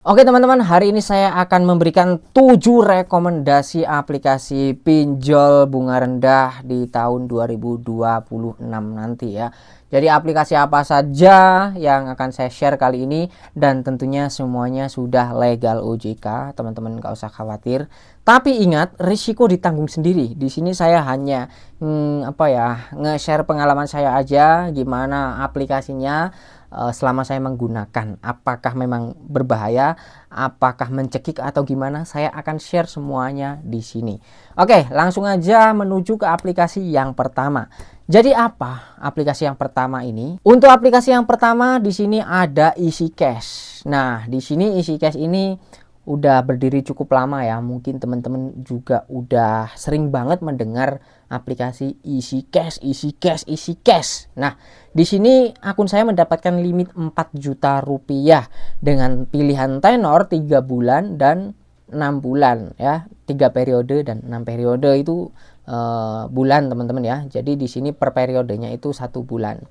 Oke teman-teman, hari ini saya akan memberikan 7 rekomendasi aplikasi pinjol bunga rendah di tahun 2026 nanti ya. Jadi aplikasi apa saja yang akan saya share kali ini, dan tentunya semuanya sudah legal OJK, teman-teman nggak usah khawatir. Tapi ingat, risiko ditanggung sendiri. Di sini saya hanya nge-share pengalaman saya aja, gimana aplikasinya selama saya menggunakan, apakah memang berbahaya, apakah mencekik atau gimana, saya akan share semuanya di sini. Oke, langsung aja menuju ke aplikasi yang pertama. Jadi apa aplikasi yang pertama ini? Untuk aplikasi yang pertama di sini ada EasyCash. Nah, di sini EasyCash ini udah berdiri cukup lama ya. Mungkin teman-teman juga udah sering banget mendengar aplikasi EasyCash, EasyCash, EasyCash. Nah, di sini akun saya mendapatkan limit 4 juta rupiah dengan pilihan tenor 3 bulan dan 6 bulan ya. 3 periode dan 6 periode itu bulan teman-teman ya. Jadi di sini per periodenya itu 1 bulan.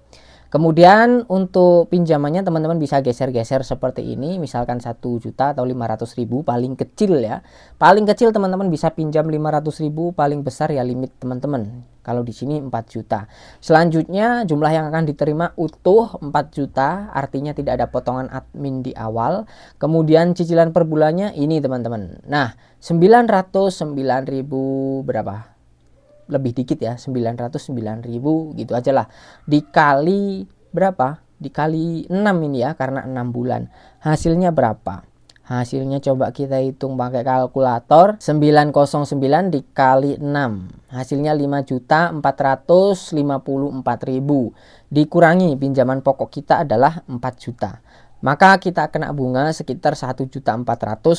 Kemudian untuk pinjamannya teman-teman bisa geser-geser seperti ini, misalkan 1 juta atau 500.000 paling kecil ya. Paling kecil teman-teman bisa pinjam 500.000, paling besar ya limit teman-teman. Kalau di sini 4 juta. Selanjutnya jumlah yang akan diterima utuh 4 juta, artinya tidak ada potongan admin di awal. Kemudian cicilan per bulannya ini teman-teman. Nah, 909.000 berapa? Lebih dikit ya, 909.000 gitu aja lah, dikali berapa, dikali 6 ini ya, karena 6 bulan hasilnya berapa? Hasilnya coba kita hitung pakai kalkulator. 909 dikali 6 hasilnya 5.454.000, dikurangi pinjaman pokok kita adalah 4 juta, maka kita kena bunga sekitar 1.454.000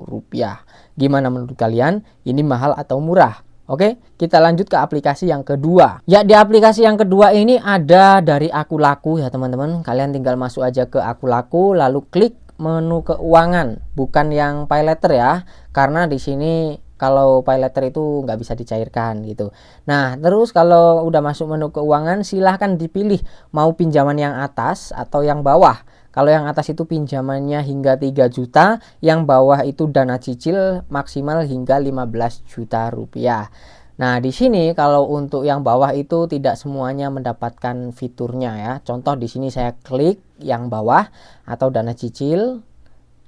rupiah. Gimana menurut kalian? Ini mahal atau murah? Oke, kita lanjut ke aplikasi yang kedua. Ya, di aplikasi yang kedua ini ada dari Aku Laku ya teman-teman. Kalian tinggal masuk aja ke Aku Laku, lalu klik menu keuangan, bukan yang pay letter ya, karena di sini kalau pay letter itu nggak bisa dicairkan gitu. Nah, terus kalau udah masuk menu keuangan, silahkan dipilih mau pinjaman yang atas atau yang bawah. Kalau yang atas itu pinjamannya hingga 3 juta, yang bawah itu dana cicil maksimal hingga 15 juta rupiah. Nah, di sini kalau untuk yang bawah itu tidak semuanya mendapatkan fiturnya ya. Contoh di sini saya klik yang bawah atau dana cicil,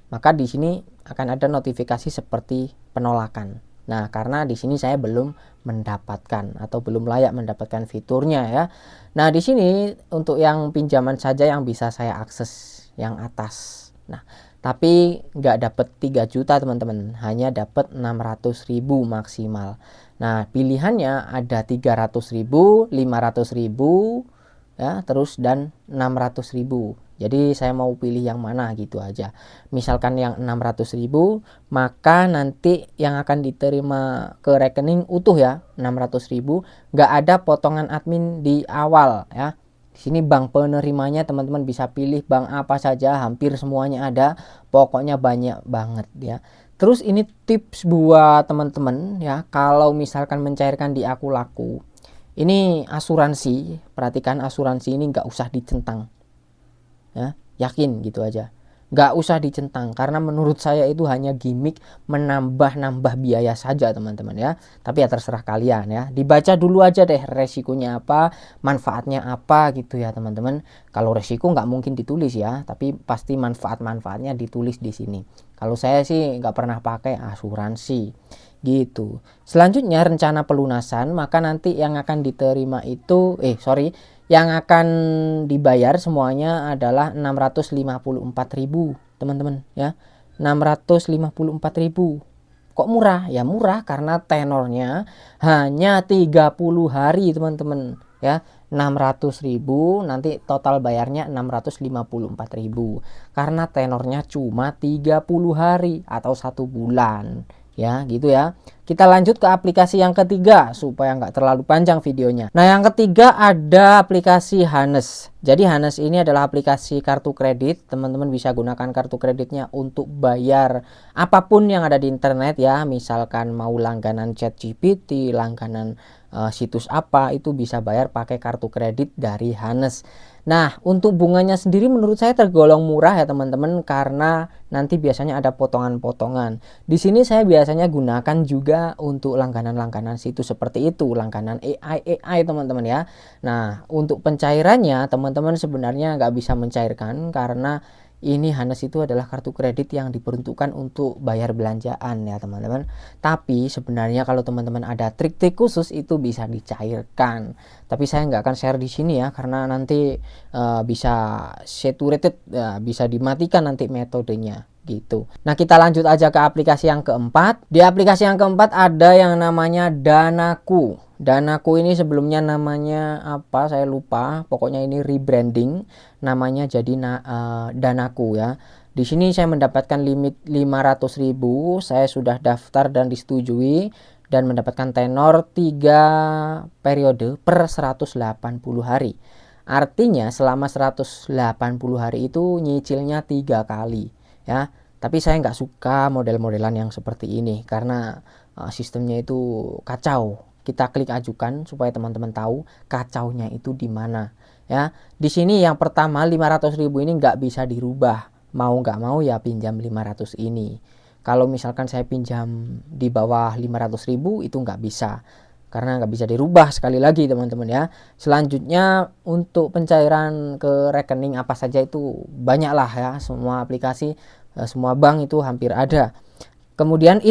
maka di sini akan ada notifikasi seperti penolakan. Nah, karena di sini saya belum mendapatkan atau belum layak mendapatkan fiturnya ya. Nah, di sini untuk yang pinjaman saja yang bisa saya akses yang atas. Nah, tapi nggak dapat 3 juta teman-teman, hanya dapat 600.000 maksimal. Nah, pilihannya ada 300.000, 500.000 ya, terus dan 600.000. Jadi saya mau pilih yang mana gitu aja. Misalkan yang 600.000, maka nanti yang akan diterima ke rekening utuh ya 600.000, nggak ada potongan admin di awal ya. Di sini bank penerimanya teman-teman bisa pilih bank apa saja, hampir semuanya ada, pokoknya banyak banget ya. Terus ini tips buat teman-teman ya, kalau misalkan mencairkan di Aku Laku, ini asuransi, perhatikan asuransi ini nggak usah dicentang ya, yakin gitu aja, nggak usah dicentang, karena menurut saya itu hanya gimmick menambah-nambah biaya saja teman-teman ya. Tapi ya terserah kalian ya, dibaca dulu aja deh resikonya apa, manfaatnya apa gitu ya teman-teman. Kalau resiko nggak mungkin ditulis ya, tapi pasti manfaat-manfaatnya ditulis di sini. Kalau saya sih nggak pernah pakai asuransi gitu. Selanjutnya rencana pelunasan, maka nanti yang akan diterima itu yang akan dibayar semuanya adalah 654.000 teman-teman ya. 654.000. Kok murah? Ya murah karena tenornya hanya 30 hari teman-teman ya. 600.000 nanti total bayarnya 654.000 karena tenornya cuma 30 hari atau 1 bulan ya gitu ya. Kita lanjut ke aplikasi yang ketiga supaya nggak terlalu panjang videonya. Nah, yang ketiga ada aplikasi Hanes. Jadi Hanes ini adalah aplikasi kartu kredit. Teman-teman bisa gunakan kartu kreditnya untuk bayar apapun yang ada di internet ya. Misalkan mau langganan ChatGPT, langganan situs apa, itu bisa bayar pakai kartu kredit dari Hanes. Nah, untuk bunganya sendiri menurut saya tergolong murah ya teman-teman, karena nanti biasanya ada potongan-potongan. Di sini saya biasanya gunakan juga untuk langganan-langganan situs seperti itu, langganan AI teman-teman ya. Nah, untuk pencairannya teman-teman sebenarnya nggak bisa mencairkan karena ini Hanes itu adalah kartu kredit yang diperuntukkan untuk bayar belanjaan ya teman-teman. Tapi sebenarnya kalau teman-teman ada trik-trik khusus itu bisa dicairkan. Tapi saya nggak akan share di sini ya, karena nanti bisa saturated, bisa dimatikan nanti metodenya gitu. Nah, kita lanjut aja ke aplikasi yang keempat. Di aplikasi yang keempat ada yang namanya Danaku. Danaku ini sebelumnya namanya apa saya lupa, pokoknya ini rebranding namanya jadi Danaku ya. Di sini saya mendapatkan limit 500.000, saya sudah daftar dan disetujui dan mendapatkan tenor 3 periode per 180 hari. Artinya selama 180 hari itu nyicilnya 3 kali ya. Tapi saya nggak suka model-modelan yang seperti ini karena sistemnya itu kacau. Kita klik ajukan supaya teman-teman tahu kacaunya itu di mana ya. Di sini yang pertama 500.000 ini nggak bisa dirubah, mau nggak mau ya pinjam 500 ini. Kalau misalkan saya pinjam di bawah 500.000 itu nggak bisa, karena nggak bisa dirubah sekali lagi teman-teman ya. Selanjutnya untuk pencairan ke rekening apa saja itu banyak lah ya, semua aplikasi, semua bank itu hampir ada. Kemudian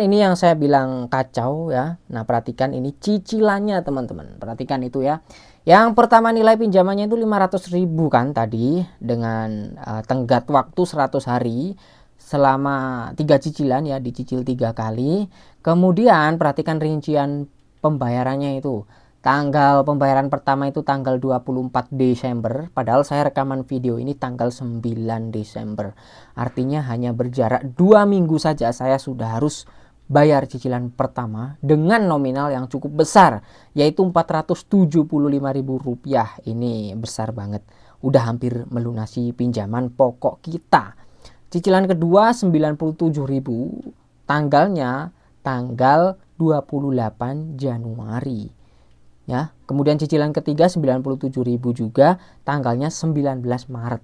ini yang saya bilang kacau ya. Nah, perhatikan ini cicilannya teman-teman. Perhatikan itu ya. Yang pertama nilai pinjamannya itu 500.000 kan tadi, dengan tenggat waktu 100 hari selama 3 cicilan ya, dicicil 3 kali. Kemudian perhatikan rincian pembayarannya itu. Tanggal pembayaran pertama itu tanggal 24 Desember, padahal saya rekaman video ini tanggal 9 Desember. Artinya hanya berjarak 2 minggu saja saya sudah harus bayar cicilan pertama dengan nominal yang cukup besar, yaitu Rp475.000. Ini besar banget. Udah hampir melunasi pinjaman pokok kita. Cicilan kedua 97.000, tanggalnya tanggal 28 Januari. Ya, kemudian cicilan ketiga 97.000 juga, tanggalnya 19 Maret.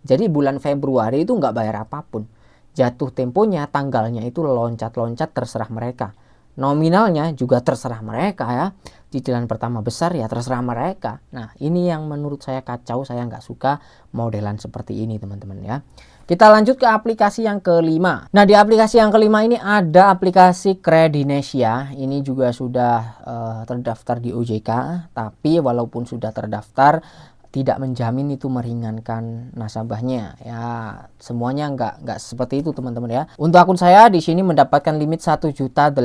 Jadi bulan Februari itu nggak bayar apapun. Jatuh temponya, tanggalnya itu loncat-loncat terserah mereka. Nominalnya juga terserah mereka ya. Cicilan pertama besar ya terserah mereka. Nah, ini yang menurut saya kacau, saya nggak suka modelan seperti ini teman-teman ya. Kita lanjut ke aplikasi yang kelima. Nah, di aplikasi yang kelima ini ada aplikasi Kredinesia. Ini juga sudah terdaftar di OJK, tapi walaupun sudah terdaftar tidak menjamin itu meringankan nasabahnya ya. Semuanya nggak seperti itu teman-teman ya. Untuk akun saya di sini mendapatkan limit 1.800.000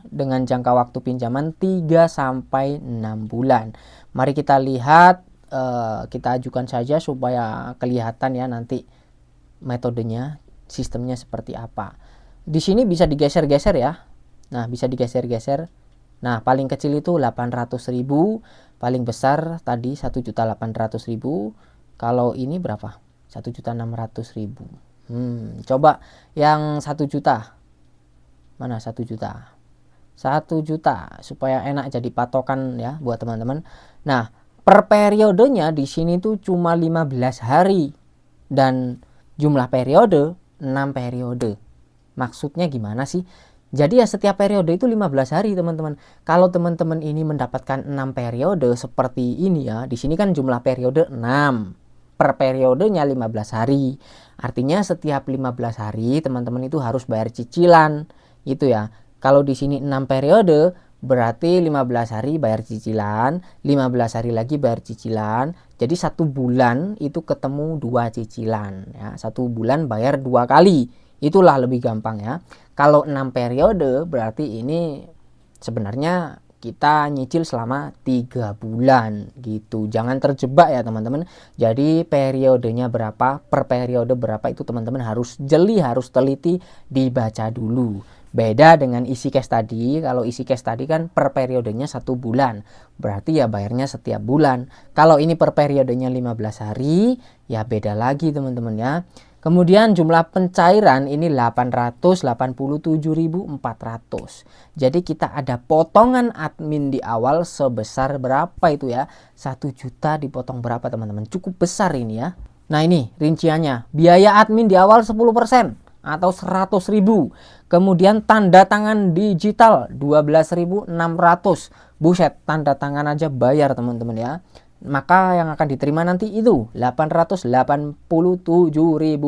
dengan jangka waktu pinjaman 3 sampai 6 bulan. Mari kita lihat, kita ajukan saja supaya kelihatan ya nanti metodenya, sistemnya seperti apa. Di sini bisa digeser-geser ya. Nah, bisa digeser-geser. Nah, paling kecil itu 800.000, paling besar tadi 1.800.000. Kalau ini berapa? 1.600.000. Coba yang 1 juta. Mana 1 juta? 1 juta supaya enak jadi patokan ya buat teman-teman. Nah, per periodenya di sini tuh cuma 15 hari dan jumlah periode 6 periode. Maksudnya gimana sih? Jadi ya setiap periode itu 15 hari teman-teman. Kalau teman-teman ini mendapatkan 6 periode seperti ini ya, di sini kan jumlah periode 6. Per periodenya 15 hari. Artinya setiap 15 hari teman-teman itu harus bayar cicilan. Itu ya. Kalau di sini 6 periode berarti 15 hari bayar cicilan, 15 hari lagi bayar cicilan. Jadi 1 bulan itu ketemu 2 cicilan ya. 1 bulan bayar 2 kali. Itulah lebih gampang ya. Kalau 6 periode berarti ini sebenarnya kita nyicil selama 3 bulan gitu. Jangan terjebak ya teman-teman. Jadi periodenya berapa, per periode berapa itu teman-teman harus jeli, harus teliti, dibaca dulu. Beda dengan isi cash tadi. Kalau isi cash tadi kan per periodenya 1 bulan. Berarti ya bayarnya setiap bulan. Kalau ini per periodenya 15 hari, ya beda lagi teman-teman ya. Kemudian jumlah pencairan ini 887.400. Jadi kita ada potongan admin di awal sebesar berapa itu ya? 1 juta dipotong berapa teman-teman? Cukup besar ini ya. Nah ini rinciannya. Biaya admin di awal 10% atau 100.000. Kemudian tanda tangan digital 12.600. Buset, tanda tangan aja bayar teman-teman ya. Maka yang akan diterima nanti itu Rp887.000.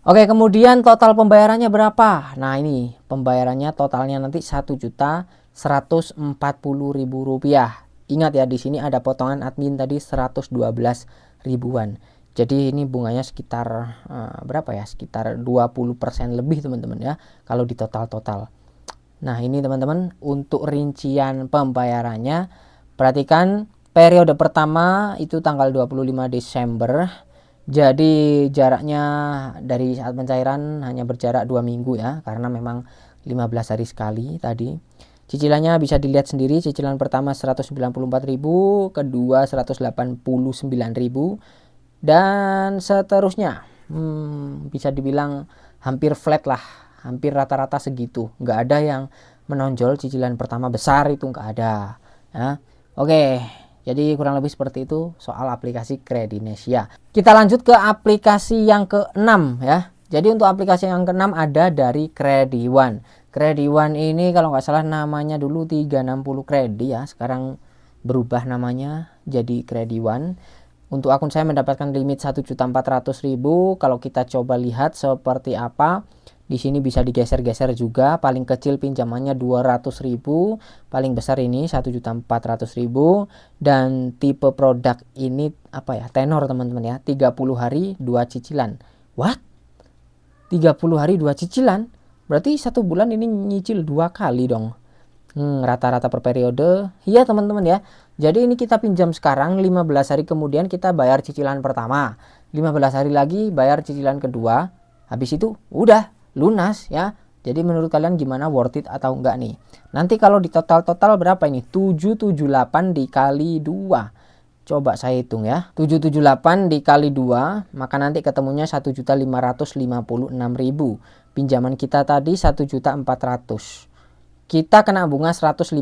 Oke, kemudian total pembayarannya berapa? Nah ini pembayarannya totalnya nanti Rp1.140.000. Ingat ya, di sini ada potongan admin tadi 112 ribuan. Jadi ini bunganya sekitar berapa ya? Sekitar 20% lebih teman-teman ya kalau di total-total. Nah ini teman-teman untuk rincian pembayarannya. Perhatikan periode pertama itu tanggal 25 Desember. Jadi jaraknya dari saat pencairan hanya berjarak 2 minggu ya, karena memang 15 hari sekali tadi. Cicilannya bisa dilihat sendiri. Cicilan pertama 194.000, kedua 189.000 dan seterusnya. Bisa dibilang hampir flat lah, hampir rata-rata segitu. Nggak ada yang menonjol cicilan pertama besar, itu nggak ada ya. Oke, jadi kurang lebih seperti itu soal aplikasi Kredinesia. Kita lanjut ke aplikasi yang ke-6 ya. Jadi untuk aplikasi yang ke-6 ada dari Krediwan. Krediwan ini kalau nggak salah namanya dulu 360 Kredi ya, sekarang berubah namanya jadi Krediwan. Untuk akun saya mendapatkan limit 1.400.000. Kalau kita coba lihat seperti apa, di sini bisa digeser-geser juga. Paling kecil pinjamannya 200.000, paling besar ini 1.400.000. Dan tipe produk ini apa ya? Tenor teman-teman ya. 30 hari 2 cicilan. What? 30 hari 2 cicilan? Berarti 1 bulan ini nyicil 2 kali dong. Rata-rata per periode. Iya teman-teman ya. Jadi ini kita pinjam sekarang, 15 hari kemudian kita bayar cicilan pertama. 15 hari lagi bayar cicilan kedua. Habis itu udah lunas ya. Jadi menurut kalian gimana, worth it atau enggak nih? Nanti kalau di total berapa ini? 778 dikali 2. Coba saya hitung ya. 778 dikali 2, maka nanti ketemunya 1.556.000. Pinjaman kita tadi 1.400.000. Kita kena bunga 156.000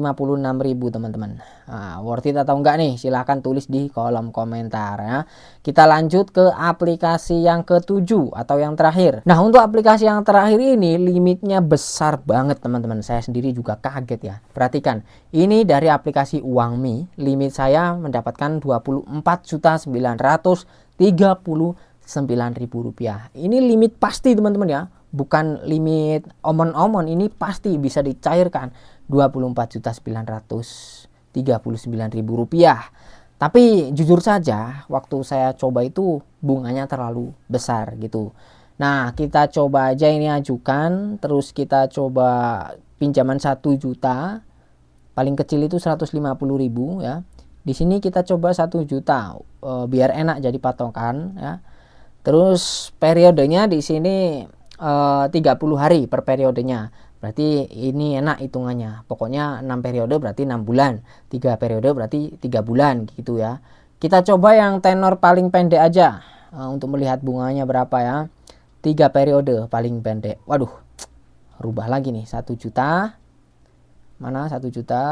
teman-teman. Nah, worth it atau enggak nih? Silahkan tulis di kolom komentar ya. Kita lanjut ke aplikasi yang ke-7 atau yang terakhir. Nah untuk aplikasi yang terakhir ini limitnya besar banget teman-teman. Saya sendiri juga kaget ya. Perhatikan, ini dari aplikasi Uangmi. Limit saya mendapatkan Rp24.939.000. Ini limit pasti teman-teman ya. Bukan limit omon-omon, ini pasti bisa dicairkan Rp24.939.000. Tapi jujur saja waktu saya coba itu bunganya terlalu besar gitu. Nah kita coba aja ini ajukan, terus kita coba pinjaman 1 juta, paling kecil itu 150.000 ya. Di sini kita coba 1 juta biar enak jadi patokan ya. Terus periodenya di sini 30 hari per periodenya. Berarti ini enak hitungannya. Pokoknya 6 periode berarti 6 bulan. 3 periode berarti 3 bulan gitu ya. Kita coba yang tenor paling pendek aja untuk melihat bunganya berapa ya. 3 periode paling pendek. Waduh, rubah lagi nih. 1 juta. Mana 1 juta?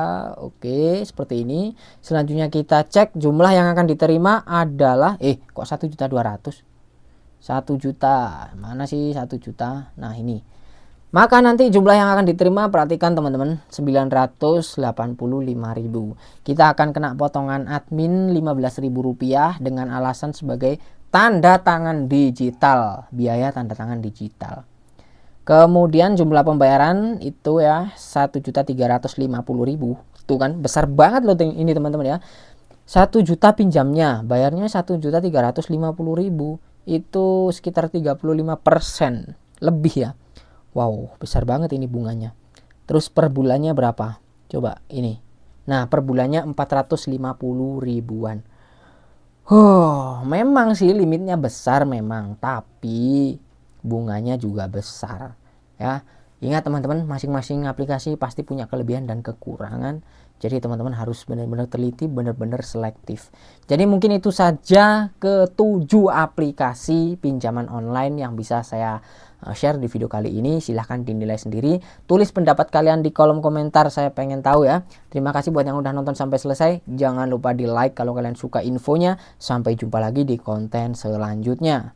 Oke, seperti ini. Selanjutnya kita cek jumlah yang akan diterima adalah kok 1.200.000? 1 juta, mana sih 1 juta? Nah ini. Maka nanti jumlah yang akan diterima, perhatikan teman-teman, 985.000. Kita akan kena potongan admin Rp15.000 dengan alasan sebagai tanda tangan digital, biaya tanda tangan digital. Kemudian jumlah pembayaran itu ya 1.350.000. Itu kan besar banget loh ini teman-teman ya. 1 juta pinjamnya, bayarnya 1.350.000. Itu sekitar 35% lebih ya. Wow, besar banget ini bunganya. Terus per bulannya berapa? Coba ini. Nah, per bulannya 450.000-an. Memang sih limitnya besar memang, tapi bunganya juga besar ya. Ingat teman-teman, masing-masing aplikasi pasti punya kelebihan dan kekurangan. Jadi teman-teman harus benar-benar teliti, benar-benar selektif. Jadi mungkin itu saja ke-7 aplikasi pinjaman online yang bisa saya share di video kali ini. Silahkan dinilai sendiri. Tulis pendapat kalian di kolom komentar, saya pengen tahu ya. Terima kasih buat yang udah nonton sampai selesai. Jangan lupa di like kalau kalian suka infonya. Sampai jumpa lagi di konten selanjutnya.